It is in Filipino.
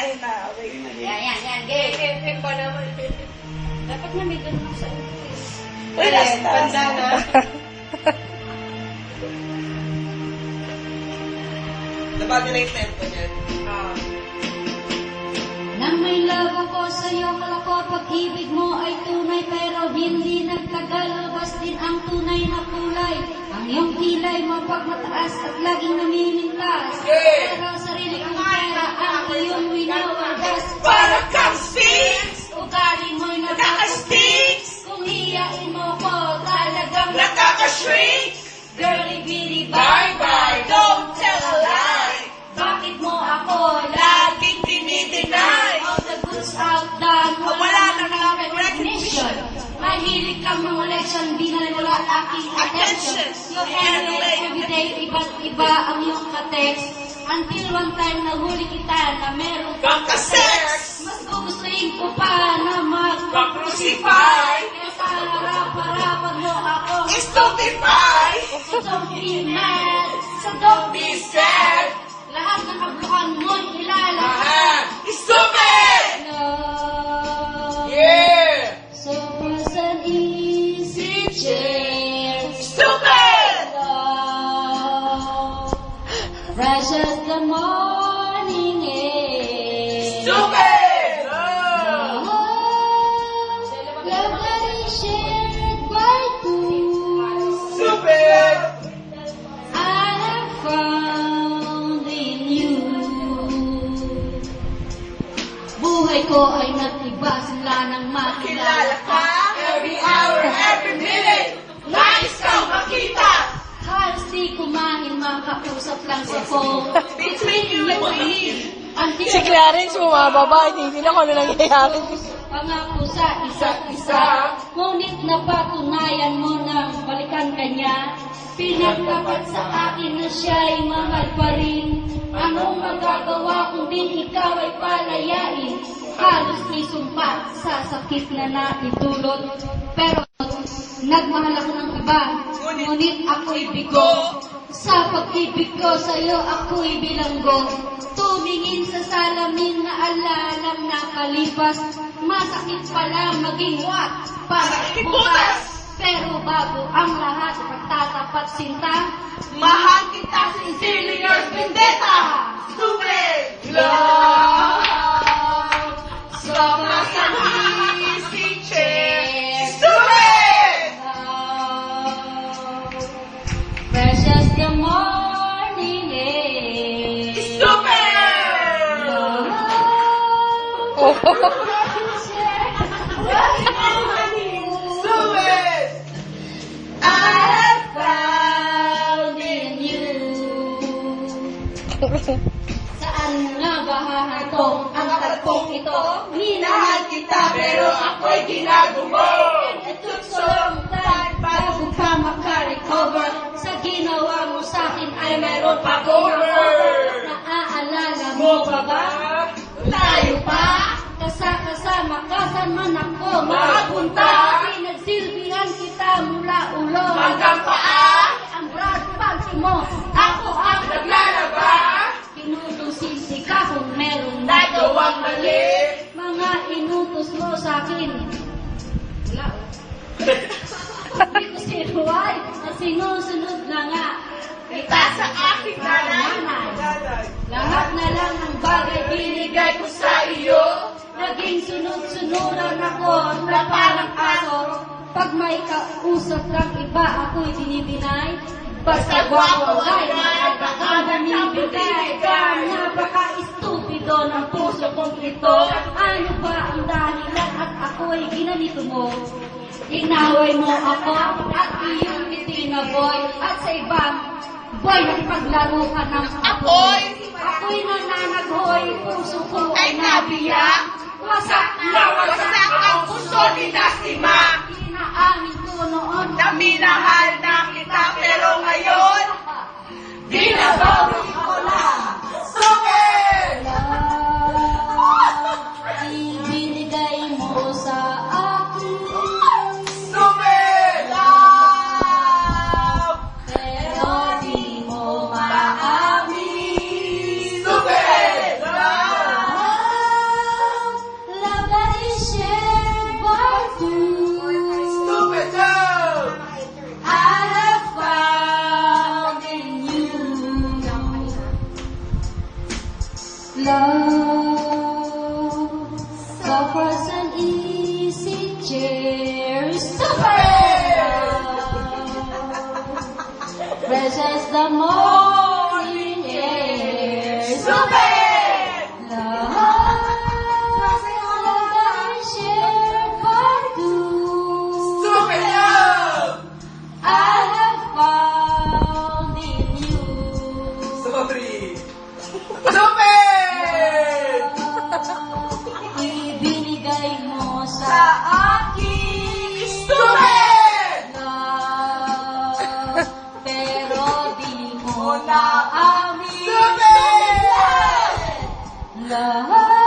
ayun na. Okay. Yan. Game pa naman. Dapat na may ganun sa ulo. Uy, last. Panda na. Nabago na yung tempo niyan. Nang may love ako sa'yo, kala ko pag-ibig mo ay tunay, pero hindi nagtagal, labas din ang tunay na kulay. Ang iyong kilay mapagmataas at laging namimintas, pero sarili kong pera ang iyong winawagas. Para kang sphinx! Ugali mo'y Nakaka-stinks! kung hiyain mo ko, talagang Nakaka-shrink! girly bitty Bye-bye! Don't tell a lie! Bakit mo ako Laging dinideny! all the goods outdone, Wala na lang recognition. Mahilig kang mga leksyon, di na wala aking attention. Your anyway, everyday, iba't iba ang iyong ka-text. Until one time nahuli kita na meron kang Kaka-sex! mas gugustuhin ko pa na Mag-crucify! Kesa harap-harapan mo ako. Stupefy! So don't be mad, so don't Be be sad! lahat ng kabluhan mo'y ilalabas. Aha! Stupid! Love, Yeah! so was an easy change. Stupid! Love, fresh as the morning air. Stupid! Love, love that is shared by two. Stupid! I have found in you. Buhay ko ay nag-iba sila ng makilala Kilala ka. ka every hour, every minute. Nais kang makita. Halos di kumain, makausap lang sa phone. Between you and me. Until Si Clarence bumababa, hindi na kung ano nangyayari. pangako sa isa't isa. Ngunit napatunayan mo na balikan kanya. Pinagtapat sa akin na siya'y mahal pa rin. Anong magagawa kung di ikaw ay palayain? Halos may sumpa sa sakit na naitulot. Pero nagmahal ako ng iba, ngunit ako'y bigo. Sa pag-ibig ko sa'yo ako'y bilanggo. Tumingin sa salamin na alalang nakalipas. Masakit pala maging what? Para ibutas. Pero bago ang lahat, pagtatapat sinta, Mahal kita sincerely, yours, Vendetta. Stupid! Love! Sobra sa easy change. Stupid! fresh as the morning air. Stupid! Stupid! I have found in you. Saan nga ba hahantong ang tagpong ito? Minahal kita pero ako'y ginagumo. It took so long time bago ka makarecover. Sa ginawa mo sa'kin ay meron pa Over! Naaalala mo pa ba? Tayo pa? Kasama ka saan man ako Mapunta? Pinagsilbihan kita mula ulo Hanggang paa? Ang broad pants mo, ako ang Naglalaba? Tinutusisi ka kung meron Nagawang mali? Mga inutos mo sa'kin. Wala. Hindi ko sinuway na sinusunod na nga. Kita sa aking nanay. Lahat na lang ng bagay binigay ko sa iyo. Naging sunod-sunuran ako na parang aso. Pag may kausap kang iba, ako'y dinibinay. Basta gwapo ay nakakadamibigay ka. Napaka-estupido ng puso kong ito. Ano ba ang dahilan at ako'y ginanito mo? Inaway mo ako at iyong itinaboy. At sa ibang boy, nakipaglaro ka ng apoy. Ako'y nananaghoy, puso ko ay nabiyak. Wasak na wasak ang puso ni Nasima. Inaamin ko noon Na minahal na kita pero ngayon binabawi ko na. Stupid! Ibinigay mo sa akin. Stupid! Love! Pero di mo maamin. Stupid! Love! Love suffers an easy chair. Suffer! Fresh as the morning air. Stupid! Love that we shared for two. Stupid love! I have found in you. Sorry. Stupid! Ibinigay mo Sa sa akin. Stupid! love, pero di mo Una. naamin. Stupid! Love